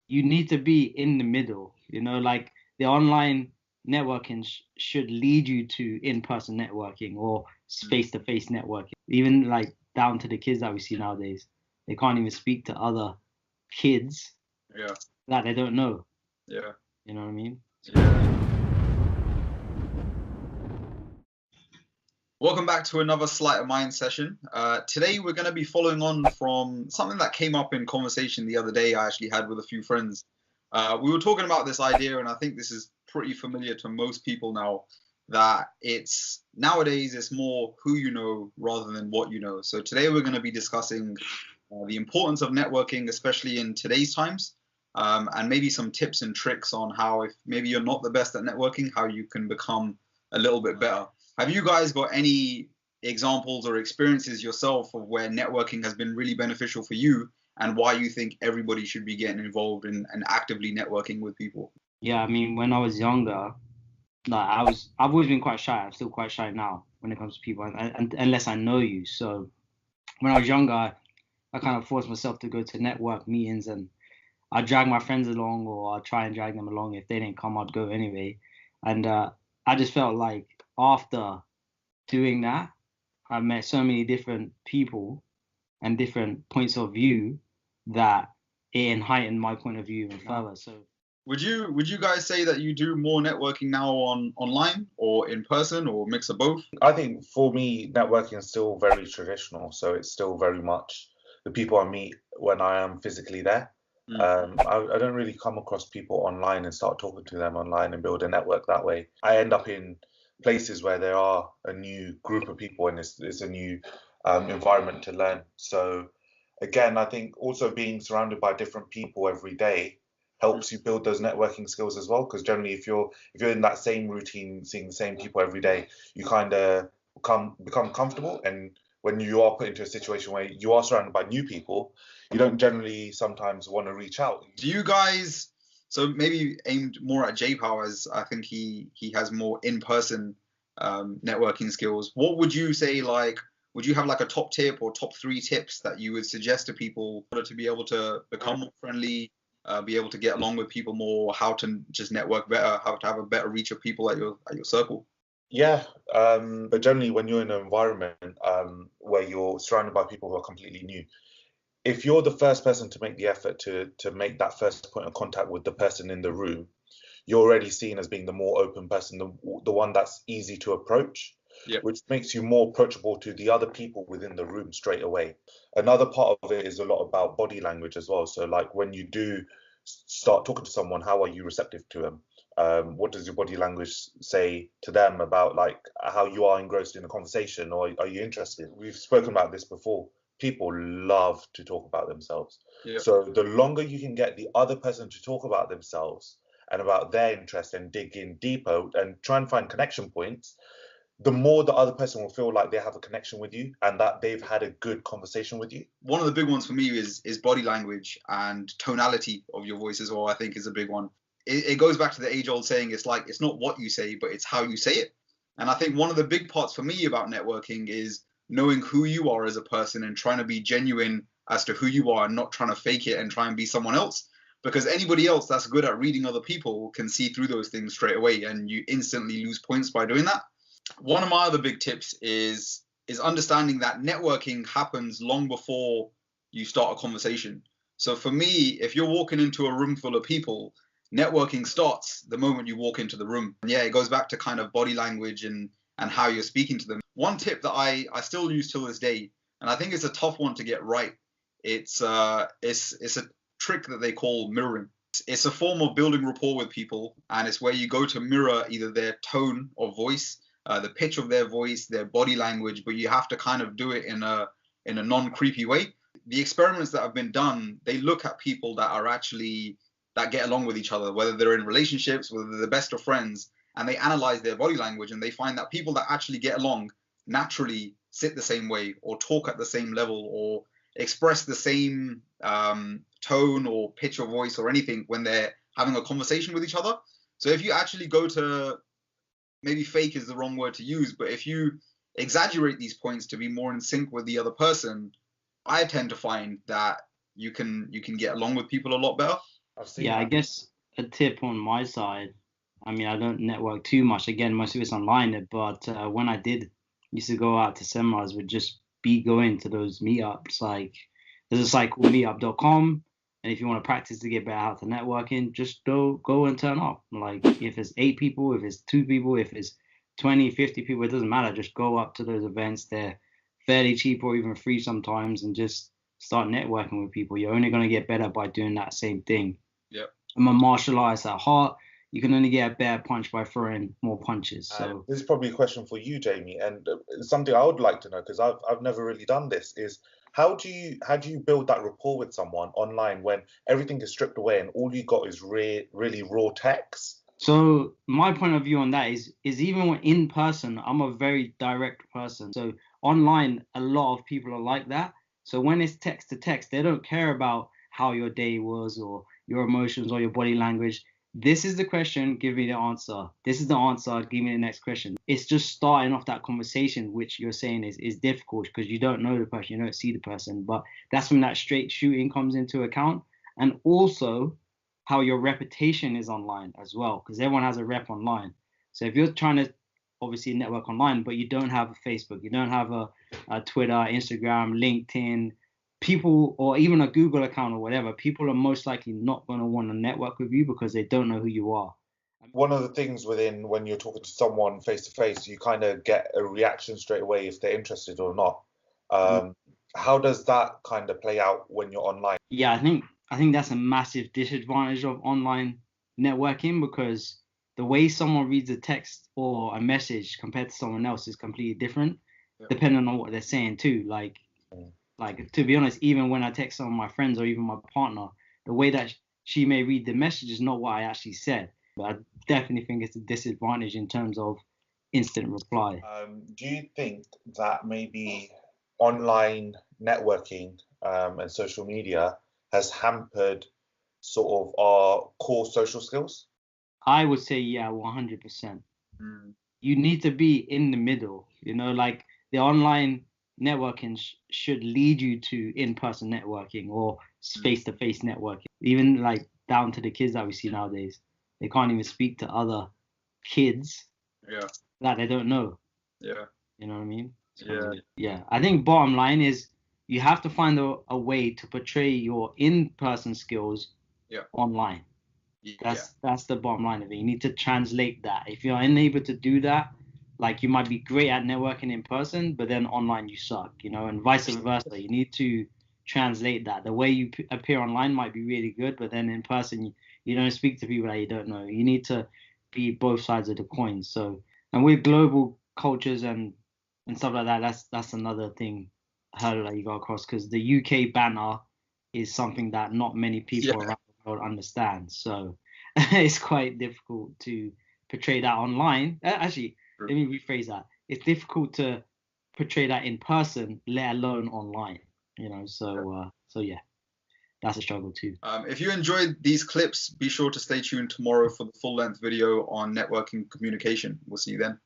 you need to be in the middle, like the online networking should lead you to in-person networking or Mm. face-to-face networking. Even like down to the kids that we see nowadays, they can't even speak to other kids Yeah, that they don't know. yeah, You know what I mean? yeah. Welcome back to another Sleight of Mind session. Today we're going to be following on from something that came up in conversation the other day I actually had with a few friends. We were talking about this idea, and I think this is pretty familiar to most people now, that it's nowadays it's more who you know rather than what you know. So today we're going to be discussing the importance of networking, especially in today's times, and maybe some tips and tricks on how, if maybe you're not the best at networking, how you can become a little bit better. Have you guys got any examples or experiences yourself of where networking has been really beneficial for you, and why you think everybody should be getting involved in and actively networking with people? Yeah, I mean, when I was younger, like I've always been quite shy. I'm still quite shy now when it comes to people, and unless I know you. So when I was younger, I kind of forced myself to go to network meetings, and I'd drag my friends along, or I'd try and drag them along. If they didn't come, I'd go anyway. And I just felt like after doing that, I met so many different people and different points of view that it heightened my point of view even further. So Would you guys say that you do more networking now online or in person or mix of both? I think for me, networking is still very traditional, so it's still very much the people I meet when I am physically there. Mm. I don't really come across people online and start talking to them online and build a network that way. I end up in places where there are a new group of people and it's a new environment to learn. So again, I think also being surrounded by different people every day helps you build those networking skills as well. Because generally, if you're in that same routine, seeing the same people every day, you kind of become comfortable. And when you are put into a situation where you are surrounded by new people, you don't generally sometimes want to reach out. Do you guys, so maybe aimed more at J Power, as I think he has more in-person networking skills. What would you say, like, would you have like a top tip or top three tips that you would suggest to people in order to be able to become more friendly, be able to get along with people more, how to just network better, how to have a better reach of people at your circle? Yeah, but generally, when you're in an environment where you're surrounded by people who are completely new, if you're the first person to make the effort to make that first point of contact with the person in the room, you're already seen as being the more open person, the one that's easy to approach, Yeah. which makes you more approachable to the other people within the room straight away. Another part of it is a lot about body language as well. So, like when you do start talking to someone, how are you receptive to them? What does your body language say to them about like how you are engrossed in the conversation, or are you interested? We've spoken about this before. People love to talk about themselves. Yeah. So the longer you can get the other person to talk about themselves and about their interest and dig in deeper and try and find connection points, the more the other person will feel like they have a connection with you and that they've had a good conversation with you. One of the big ones for me is body language and tonality of your voice as well. I think is a big one. It goes back to the age old saying, it's like it's not what you say, but it's how you say it. And I think one of the big parts for me about networking is knowing who you are as a person and trying to be genuine as to who you are and not trying to fake it and try and be someone else. Because anybody else that's good at reading other people can see through those things straight away, and you instantly lose points by doing that. One of my other big tips is understanding that networking happens long before you start a conversation. So for me, if you're walking into a room full of people, networking starts the moment you walk into the room. And yeah, it goes back to kind of body language and how you're speaking to them. One tip that I still use till this day, and I think it's a tough one to get right. It's a trick that they call mirroring. It's a form of building rapport with people, and it's where you go to mirror either their tone of voice, the pitch of their voice, their body language, but you have to kind of do it in a non-creepy way. The experiments that have been done, they look at people that are actually that get along with each other, whether they're in relationships, whether they're the best of friends, and they analyze their body language, and they find that people that actually get along naturally sit the same way, or talk at the same level, or express the same tone or pitch of voice or anything when they're having a conversation with each other. So if you actually go to, maybe fake is the wrong word to use, but if you exaggerate these points to be more in sync with the other person, I tend to find that you can get along with people a lot better. I've seen Yeah, I that. guess a tip on my side. I mean, I don't network too much. Again, most of it's online. But when I did used to go out to seminars, would just be going to those meetups. Like there's a site called meetup.com, and if you want to practice to get better how to networking, just go and turn up. Like if it's 8 people, if it's 2 people, if it's 20, 50 people, it doesn't matter. Just go up to those events. They're fairly cheap or even free sometimes, and just start networking with people. You're only going to get better by doing that same thing. Yep. I'm a martial artist at heart. You can only get a better punch by throwing more punches. So This is probably a question for you, Jamie, and something I would like to know because I've never really done this is how do you build that rapport with someone online when everything is stripped away and all you got is really raw text? So my point of view on that is even when in person, I'm a very direct person. So online, a lot of people are like that. So when it's text to text, they don't care about how your day was or your emotions or your body language. This is the question, give me the answer. This is the answer, give me the next question. It's just starting off that conversation, which you're saying is difficult because you don't know the person, you don't see the person. But that's when that straight shooting comes into account. And also how your reputation is online as well, because everyone has a rep online. So if you're trying to obviously network online, but you don't have a Facebook, you don't have a Twitter, Instagram, LinkedIn, people, or even a Google account or whatever, people are most likely not going to want to network with you because they don't know who you are. One of the things within when you're talking to someone face to face, you kind of get a reaction straight away if they're interested or not. How does that kind of play out when you're online? Yeah, I think that's a massive disadvantage of online networking because the way someone reads a text or a message compared to someone else is completely different, Yep. depending on what they're saying too. Like to be honest, even when I text some of my friends or even my partner, the way that she may read the message is not what I actually said. But I definitely think it's a disadvantage in terms of instant reply. Do you think that maybe online networking and social media has hampered sort of our core social skills? I would say yeah, 100%. Mm. You need to be in the middle, like the online networking should lead you to in-person networking or face-to-face networking, even like down to the kids that we see nowadays. They can't even speak to other kids Yeah. that they don't know. Yeah. You know what I mean? Yeah. Yeah. I think bottom line is you have to find a way to portray your in-person skills Yeah. online. Yeah. That's the bottom line of it. You need to translate that. If you're unable to do that, like you might be great at networking in person, but then online you suck, and vice versa. You need to translate that. The way you appear online might be really good, but then in person you don't speak to people that you don't know. You need to be both sides of the coin. So, and with global cultures and stuff like that, that's another thing hurdle that you got across because the UK banner is something that not many people Yeah. around the world understand. So it's quite difficult to portray that online. Actually, True. let me rephrase that. It's difficult to portray that in person, let alone online. So yeah, that's a struggle too. If you enjoyed these clips, be sure to stay tuned tomorrow for the full-length video on networking communication. We'll see you then.